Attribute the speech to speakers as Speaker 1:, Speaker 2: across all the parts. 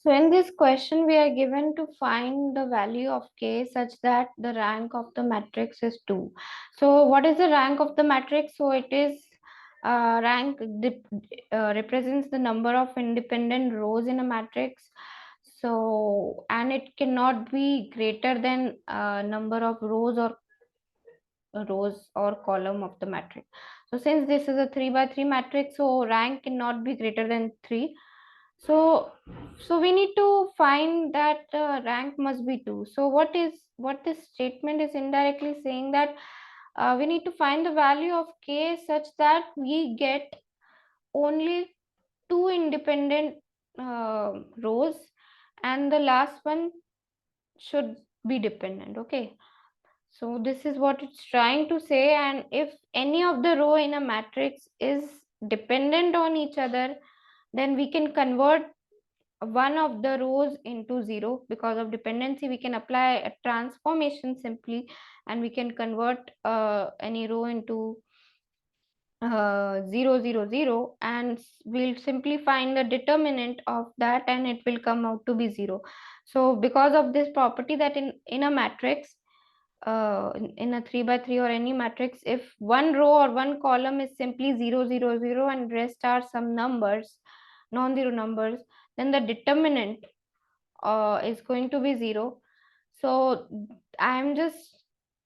Speaker 1: So in this question, we are given to find the value of k such that the rank of the matrix is 2. So what is the rank of the matrix? So it is represents the number of independent rows in a matrix. So and it cannot be greater than number of rows or column of the matrix. So since this is a 3 by 3 matrix, so rank cannot be greater than 3. So we need to find that rank must be 2. So what this statement is indirectly saying that we need to find the value of k such that we get only two independent rows and the last one should be dependent. Okay, so this is what it's trying to say, and if any of the row in a matrix is dependent on each other, then we can convert one of the rows into zero. Because of dependency, we can apply a transformation simply, and we can convert any row into 0 0 0, and we'll simply find the determinant of that and it will come out to be 0. So because of this property that in a matrix, in a 3 by 3 or any matrix, if one row or one column is simply 0 0 0 and rest are some numbers, non-zero numbers, then the determinant is going to be 0. So I'm just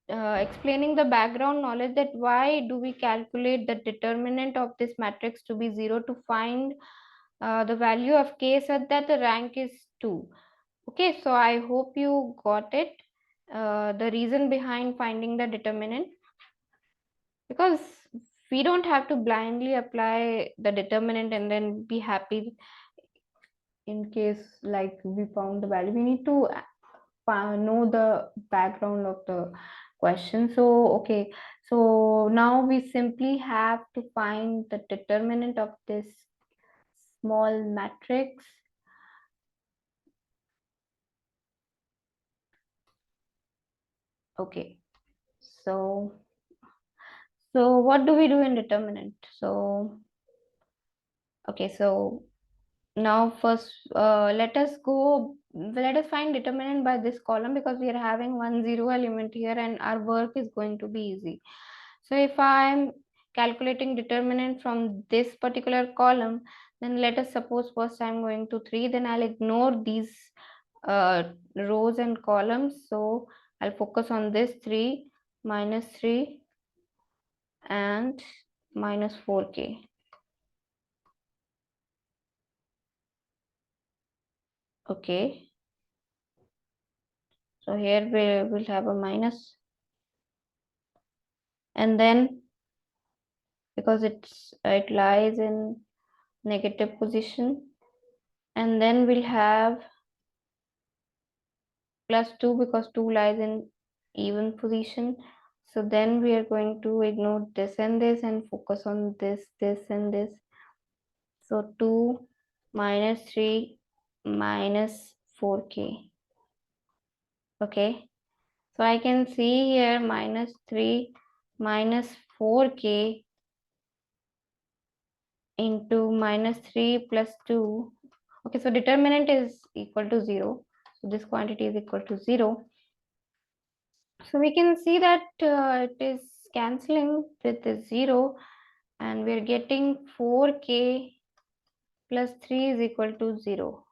Speaker 1: explaining the background knowledge that why do we calculate the determinant of this matrix to be 0 to find the value of k such that the rank is 2. Okay, so I hope you got it, the reason behind finding the determinant, because we don't have to blindly apply the determinant and then be happy in case like we found the value. We need to know the background of the question. So okay, so now we simply have to find the determinant of this small matrix. Okay, so what do we do in determinant? So okay, so now first let us find determinant by this column, because we are having one zero element here and our work is going to be easy. So if I'm calculating determinant from this particular column, then let us suppose first I'm going to 3, then I'll ignore these rows and columns. So I'll focus on this 3 minus 3 and minus 4k. Okay, so here we will have a minus, and then because it lies in negative position, and then we'll have plus 2 because 2 lies in even position. So then we are going to ignore this and focus on this and this. So 2 minus 3 minus 4k. Okay, so I can see here minus 3 minus 4k into minus 3 plus 2. Okay, so determinant is equal to 0. So this quantity is equal to 0. So we can see that it is cancelling with the 0, and we're getting 4k plus 3 is equal to 0.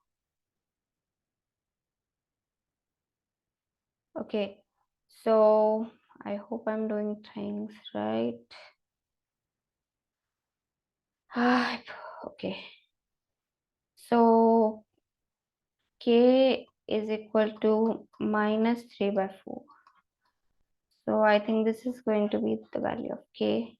Speaker 1: Okay, so I hope I'm doing things right. Okay, so k is equal to minus 3 by 4. So I think this is going to be the value of k.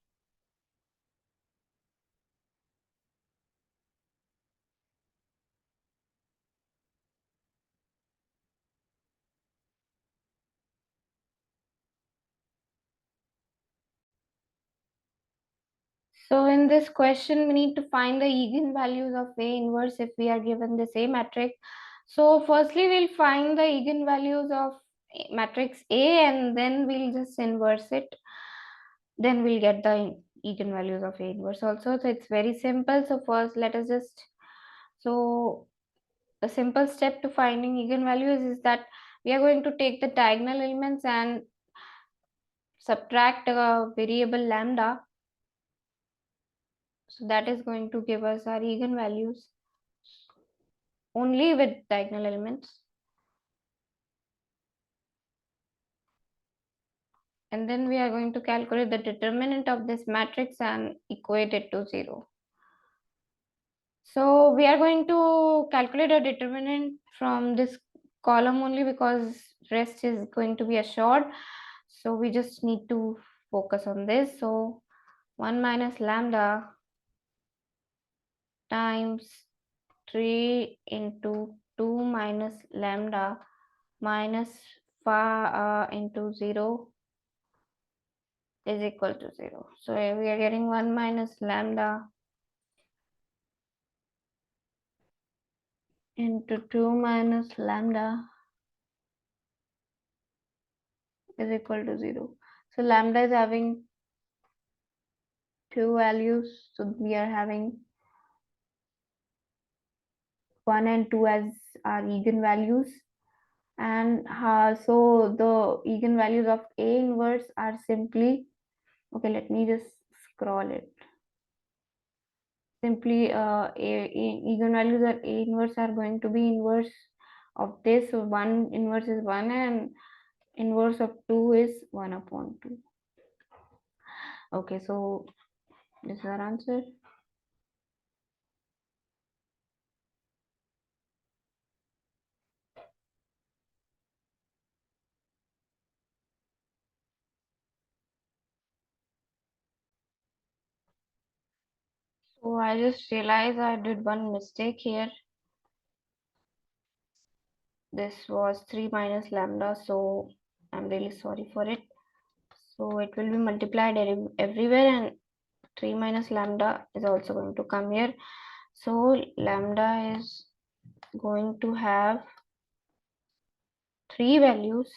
Speaker 1: So in this question, we need to find the eigenvalues of A inverse if we are given the same matrix. So firstly, we'll find the eigenvalues of matrix A and then we'll just inverse it. Then we'll get the eigenvalues of A inverse also. So it's very simple. So first, let us just, so the simple step to finding eigenvalues is that we are going to take the diagonal elements and subtract a variable lambda. So that is going to give us our eigenvalues only with diagonal elements. And then we are going to calculate the determinant of this matrix and equate it to 0. So we are going to calculate a determinant from this column only because rest is going to be assured. So we just need to focus on this. So 1 minus lambda times 3 into 2 minus lambda minus 5 into 0 is equal to 0. So we are getting 1 minus lambda into 2 minus lambda is equal to 0. So lambda is having two values. So we are having 1 and 2 as our eigenvalues. And so the eigenvalues of A inverse are simply, okay, let me just scroll it. Simply eigenvalues are A inverse are going to be inverse of this. So 1 inverse is 1 and inverse of 2 is 1 upon 2. Okay, so this is our answer. So I just realized I did one mistake here. This was 3 minus lambda, so I'm really sorry for it. So it will be multiplied everywhere, and 3 minus lambda is also going to come here. So lambda is going to have three values.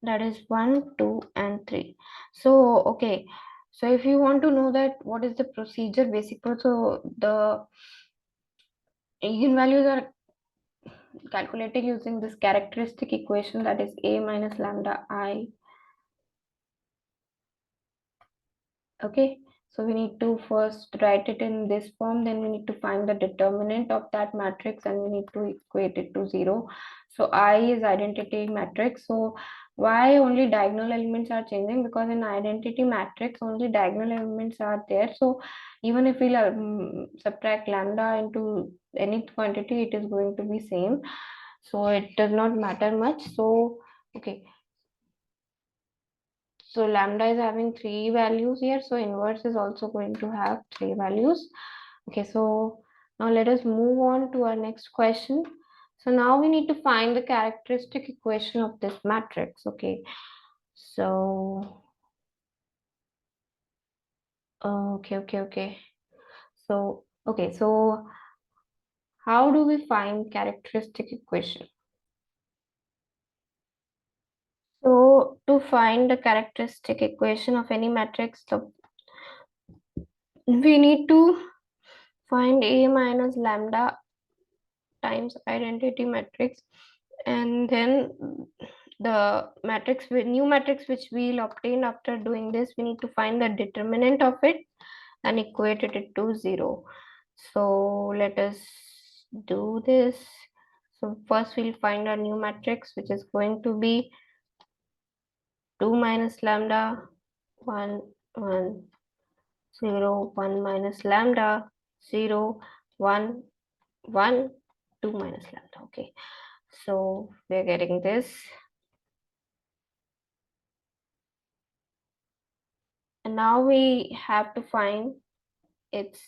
Speaker 1: That is 1, 2, and 3. So, okay. So if you want to know that what is the procedure, so the eigenvalues are calculated using this characteristic equation, that is A minus lambda I. Okay, so we need to first write it in this form, then we need to find the determinant of that matrix and we need to equate it to 0. So I is identity matrix. So why only diagonal elements are changing? Because in identity matrix only diagonal elements are there. So even if we subtract lambda into any quantity, it is going to be same. So it does not matter much. So okay, so lambda is having three values here. So inverse is also going to have three values. Okay, so now let us move on to our next question. So now we need to find the characteristic equation of this matrix. Okay, so okay. So okay, so how do we find characteristic equation? So to find the characteristic equation of any matrix, so we need to find A minus lambda times identity matrix, and then the matrix with new matrix which we'll obtain after doing this, we need to find the determinant of it and equate it to 0. So let us do this. So first we'll find our new matrix, which is going to be 2 minus lambda 1 1 0 1 minus lambda 0 1 1 2 minus lambda. Okay, so we're getting this. And now we have to find its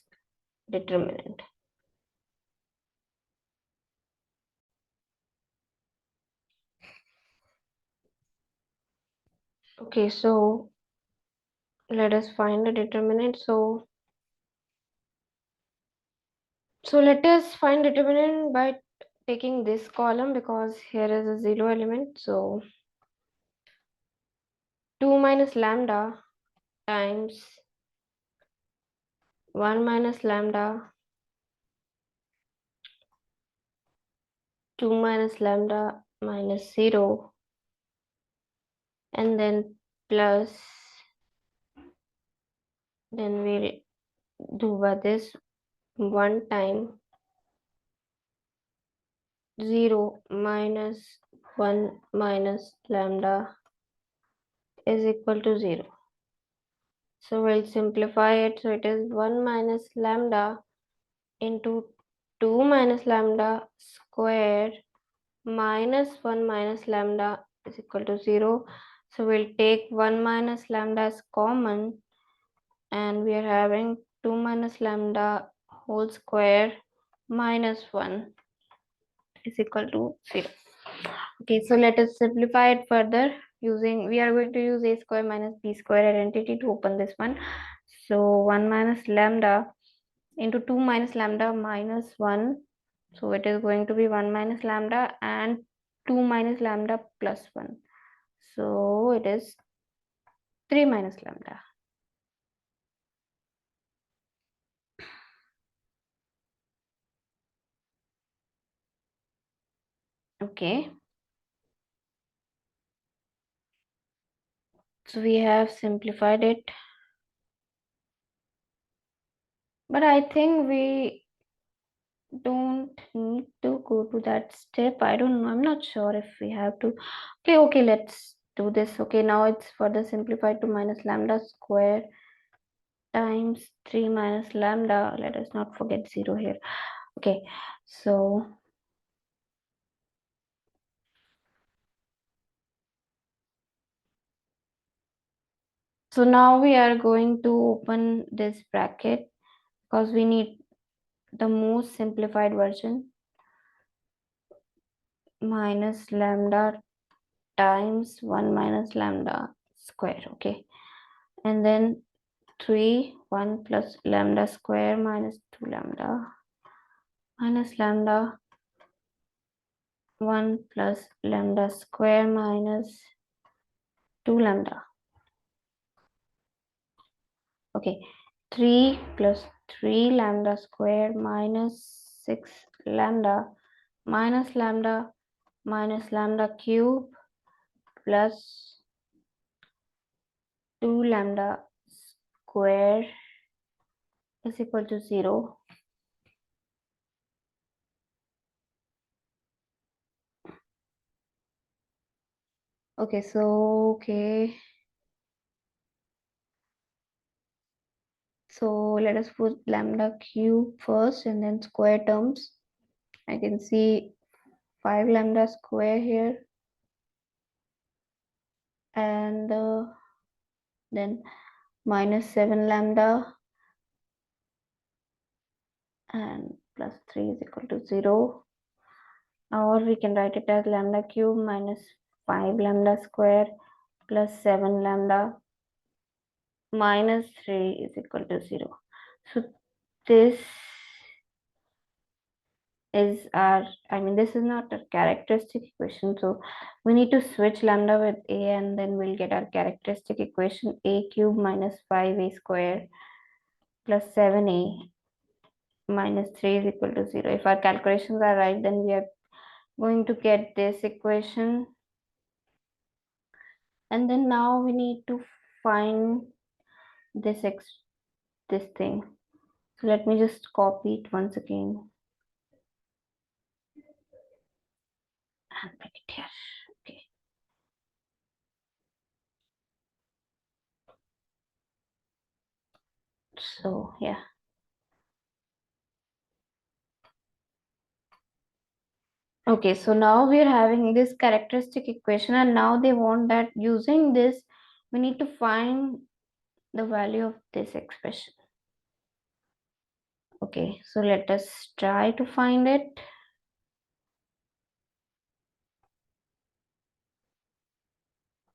Speaker 1: determinant. Okay, so let us find the determinant. So let us find determinant by taking this column because here is a 0 element. So 2 minus lambda times 1 minus lambda, 2 minus lambda minus 0, and then plus, then we'll do by this 1 time 0 minus 1 minus lambda is equal to 0. So we'll simplify it. So it is 1 minus lambda into 2 minus lambda square minus 1 minus lambda is equal to 0. So we'll take 1 minus lambda as common, and we are having 2 minus lambda whole square minus 1 is equal to 0. Okay, so let us simplify it further. We are going to use a square minus b square identity to open this one. So 1 minus lambda into 2 minus lambda minus 1. So it is going to be 1 minus lambda and 2 minus lambda plus 1. So it is 3 minus lambda. Okay. So we have simplified it. But I think we don't need to go to that step. I don't know. I'm not sure if we have to. Okay, let's do this. Okay, now it's further simplified to minus lambda square times 3 minus lambda. Let us not forget 0 here. Okay, so now we are going to open this bracket because we need the most simplified version. Minus lambda times 1 minus lambda square. Okay, and then 3 1 plus lambda square minus 2 lambda minus lambda 1 plus lambda square minus 2 lambda. Okay, 3 plus 3 lambda square minus 6 lambda minus lambda cube plus 2 lambda square is equal to 0. Okay, so let us put lambda cube first and then square terms. I can see 5 lambda square here, and then minus 7 lambda and plus 3 is equal to 0. Or we can write it as lambda cube minus 5 lambda square plus 7 lambda minus 3 is equal to 0. So this is this is not a characteristic equation. So we need to switch lambda with a, and then we'll get our characteristic equation: a cube minus 5a square plus 7a minus 3 is equal to 0. If our calculations are right, then we are going to get this equation. And then now we need to find this thing. So let me just copy it once again and put it here. Okay. So yeah. Okay, so now we are having this characteristic equation, and now they want that using this, we need to find the value of this expression. Okay, so let us try to find it.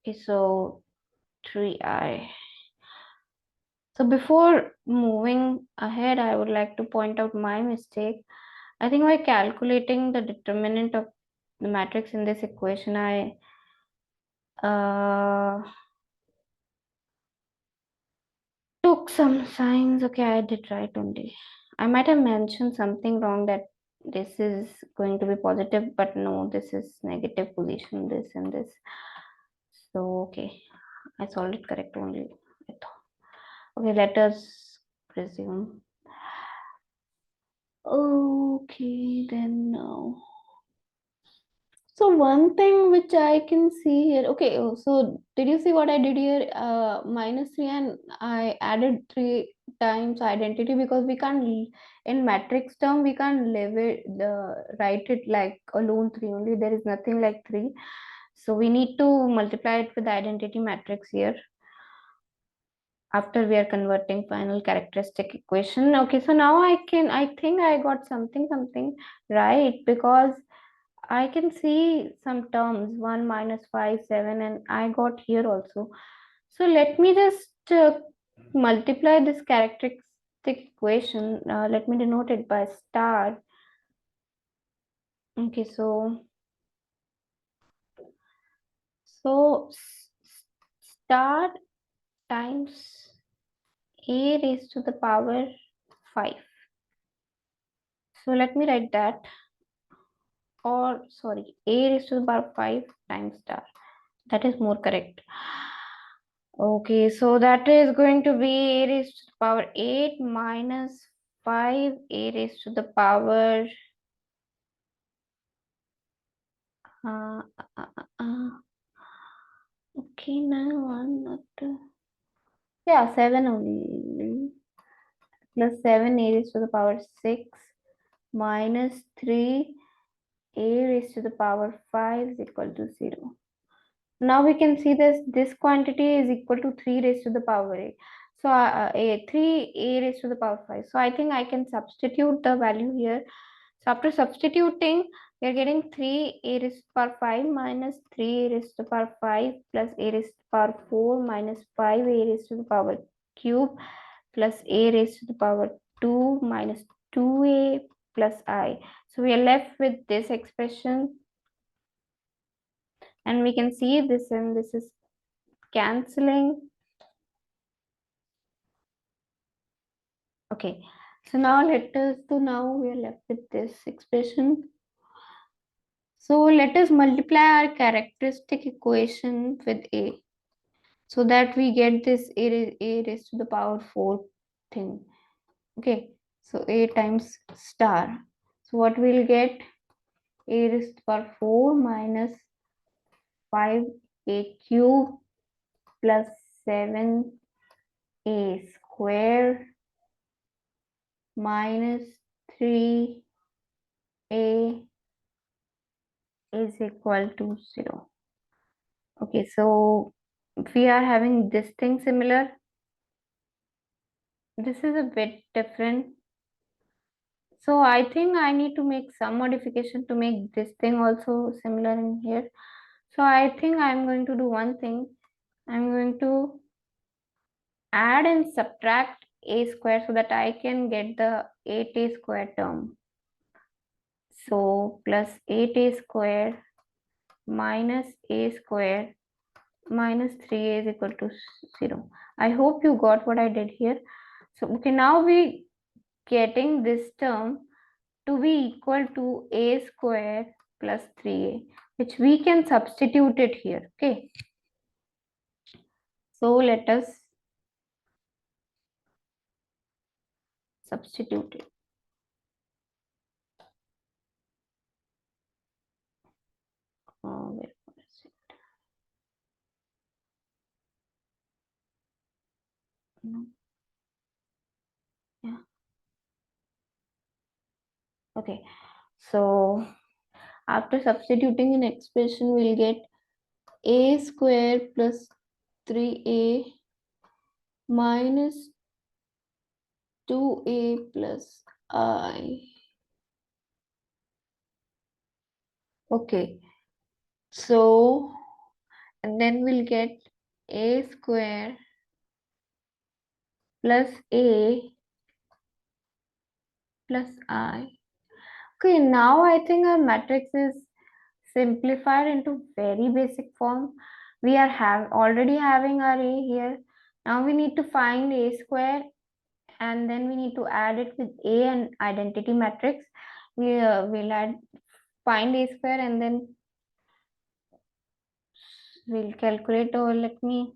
Speaker 1: Okay, so 3i. So before moving ahead, I would like to point out my mistake. I think by calculating the determinant of the matrix in this equation, I took took some signs. Okay, I did right only. I might have mentioned something wrong, that this is going to be positive, but no, this is negative position, this and this. So, okay, I solved it correct only. Okay, let us resume. Okay, then now. So one thing which I can see here, okay, so did you see what I did here? -3, and I added 3 times identity, because we can't, in matrix term, we can't write it like alone 3 only. There is nothing like 3. So we need to multiply it with the identity matrix here after we are converting final characteristic equation. Okay, so now I think I got something right, because I can see some terms 1 minus 5 7, and I got here also. So let me just multiply this characteristic equation. Let me denote it by star. Okay, so star times a raised to the power 5. So let me write that, or sorry, a raised to the power 5 times star. That is more correct. Okay, so that is going to be a raised to the power 8 minus 5 a raised to the power uh, uh, uh, uh, okay, now I'm not yeah, 7 only, plus 7 a raised to the power 6 minus 3 a raised to the power 5 is equal to 0. Now we can see this quantity is equal to 3 raised to the power a. So 3 a raised to the power 5. So I think I can substitute the value here. So after substituting, we are getting 3 a raised to the power 5 minus 3 a raised to the power 5 plus a raised to the power 4 minus 5 a raised to the power cube plus a raised to the power 2 minus 2a plus I. So we are left with this expression, and we can see this and this is canceling. Okay, so now now we are left with this expression. So let us multiply our characteristic equation with a, so that we get this a raised to the power 4 thing. Okay, so a times star. So what we'll get, a raised to the power 4 minus 5a cube plus 7a square minus 3a is equal to 0. Okay, so we are having this thing similar. This is a bit different. So I think I need to make some modification to make this thing also similar in here. So I think I'm going to do one thing. I'm going to add and subtract a square so that I can get the 8a square term. So plus 8a square minus a square minus 3a is equal to 0. I hope you got what I did here. So okay, now we getting this term to be equal to a square plus 3a, which we can substitute it here. Okay, so let us substitute it. Where was it? No. Yeah. Okay, so after substituting an expression, we'll get a square plus 3a minus 2a plus I. Okay, so and then we'll get a square plus a plus I. Okay, now I think our matrix is simplified into very basic form. We are already having our a here. Now we need to find a square, and then we need to add it with A and identity matrix. We'll add find a square, and then we'll calculate, or let me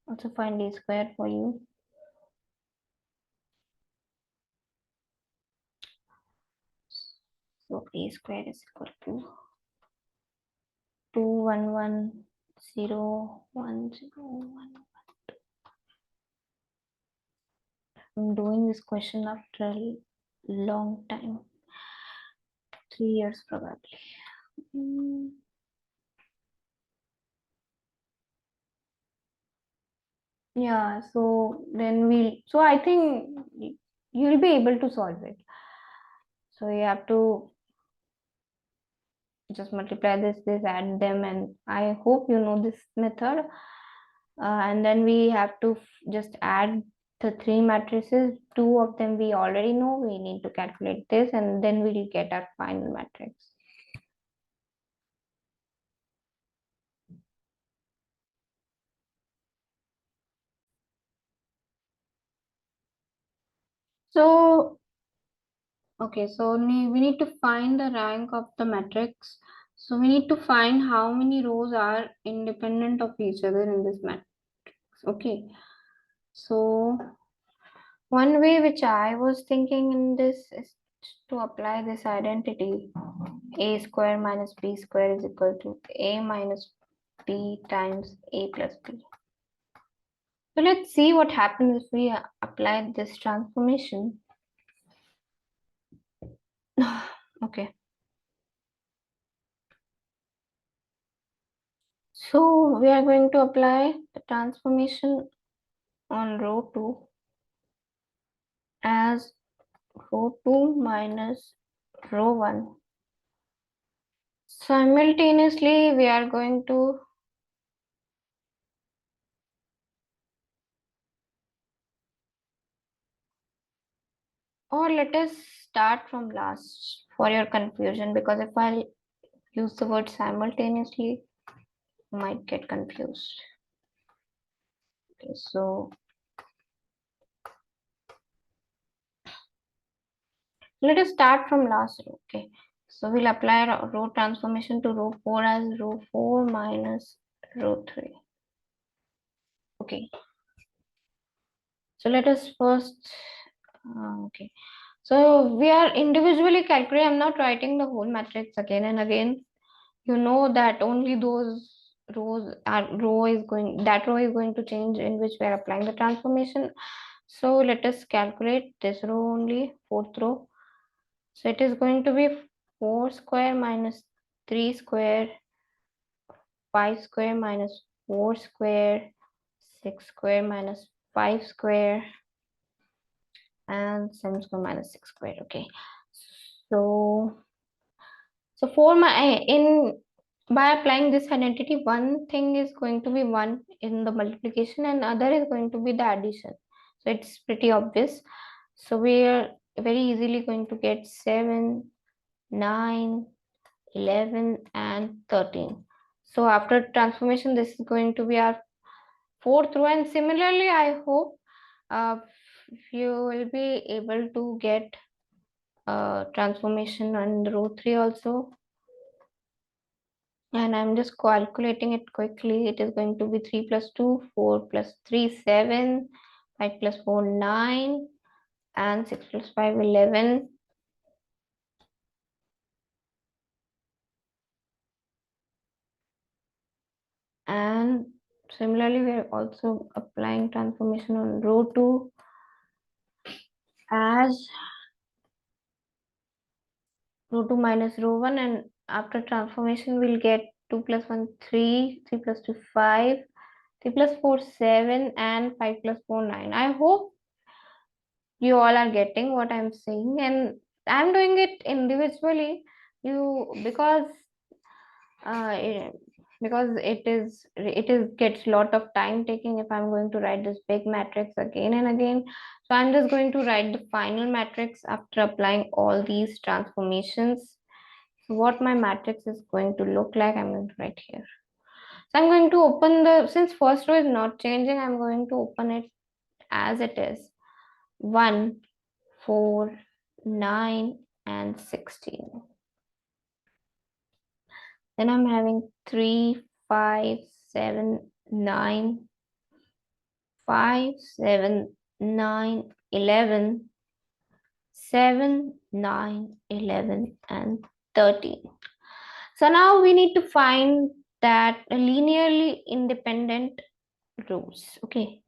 Speaker 1: also find a square for you. So A square is equal to 2110101. I'm doing this question after a long time, 3 years probably. Yeah, so then so I think you'll be able to solve it. So you have to just multiply this, add them, and I hope you know this method. And then we have to just add the three matrices. Two of them we already know. We need to calculate this, and then we'll get our final matrix. So, okay, so we need to find the rank of the matrix. So we need to find how many rows are independent of each other in this matrix. Okay, so one way which I was thinking in this is to apply this identity. A square minus B square is equal to A minus B times A plus B. So let's see what happens if we apply this transformation. Okay. So we are going to apply the transformation on row 2 as row 2 minus row 1. Simultaneously, we are going to or let us start from last for your confusion, because if I use the word simultaneously, you might get confused. Okay, so let us start from last row. Okay, so we'll apply row transformation to row 4 as row 4 minus row 3. Okay, so let us first, okay, so we are individually calculating. I'm not writing the whole matrix again and again. You know that only those rows are that row is going to change in which we are applying the transformation. So let us calculate this row only, fourth row. So it is going to be 4 square minus 3 square, 5 square minus 4 square, 6 square minus 5 square, and 7 square minus 6 square. Okay, so for my in by applying this identity, one thing is going to be 1 in the multiplication and other is going to be the addition. So it's pretty obvious. So we are very easily going to get 7, 9, 11, and 13. So after transformation, this is going to be our fourth row. And similarly, I hope you will be able to get transformation on row 3 also. And I'm just calculating it quickly. It is going to be 3 plus 2, 4 plus 3, 7, 5 plus 4, 9, and 6 plus 5, 11. And similarly, we are also applying transformation on row 2 as row 2 minus row 1. And after transformation, we'll get 2 plus 1, 3, 3 plus 2, 5, 3 plus 4, 7, and 5 plus 4, 9. I hope you all are getting what I'm saying, and I'm doing it individually. You uh, it, because it is gets a lot of time taking if I'm going to write this big matrix again and again. So I'm just going to write the final matrix after applying all these transformations. So what my matrix is going to look like, I'm going to write here. So I'm going to open since first row is not changing, I'm going to open it as it is. 1, 4, 9, and 16. Then I'm having 3, 5, 7, 9, 5, 7, 9, 11, 7, 9, 11, and 13. So now we need to find that linearly independent rows. Okay.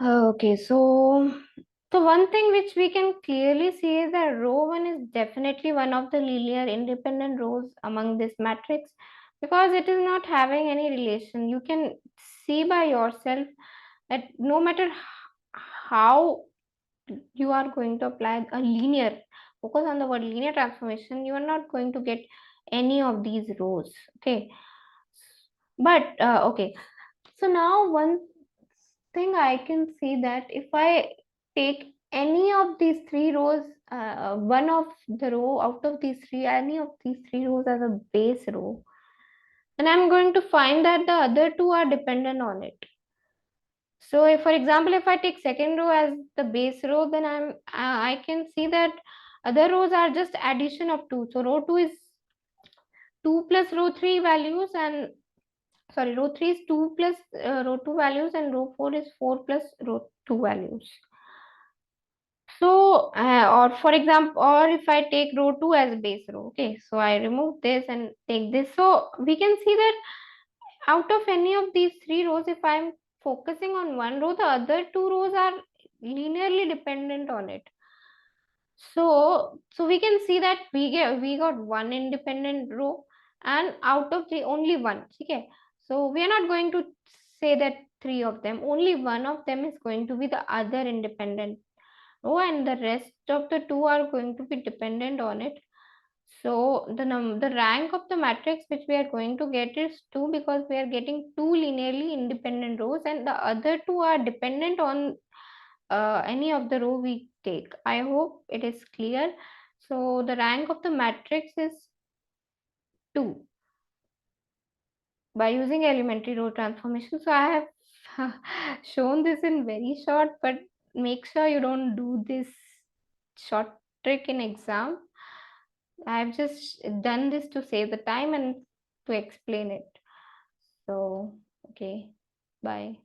Speaker 1: Okay, so one thing which we can clearly see is that row 1 is definitely one of the linear independent rows among this matrix, because it is not having any relation. You can see by yourself that no matter how you are going to apply a linear, focus on the word linear transformation, you are not going to get any of these rows. Okay, but okay, so now one thing I can see, that if I take any of these three rows, one of the row out of these three, any of these three rows as a base row, then I'm going to find that the other two are dependent on it. So if, for example, if I take second row as the base row, then I can see that other rows are just addition of two. So row 2 is 2 plus row 3 values, and sorry, row 3 is 2 plus row 2 values, and row 4 is 4 plus row 2 values. So, or for example, or if I take row 2 as base row, okay, so I remove this and take this. So we can see that out of any of these three rows, if I'm focusing on one row, the other two rows are linearly dependent on it. So we can see that we got one independent row, and out of the only one. Okay, so we are not going to say that three of them, only one of them is going to be the other independent row, and the rest of the two are going to be dependent on it. So the rank of the matrix which we are going to get is 2, because we are getting two linearly independent rows, and the other two are dependent on any of the row we take. I hope it is clear. So the rank of the matrix is 2 by using elementary row transformation. So I have shown this in very short, but make sure you don't do this short trick in exam. I've just done this to save the time and to explain it. So, okay, bye.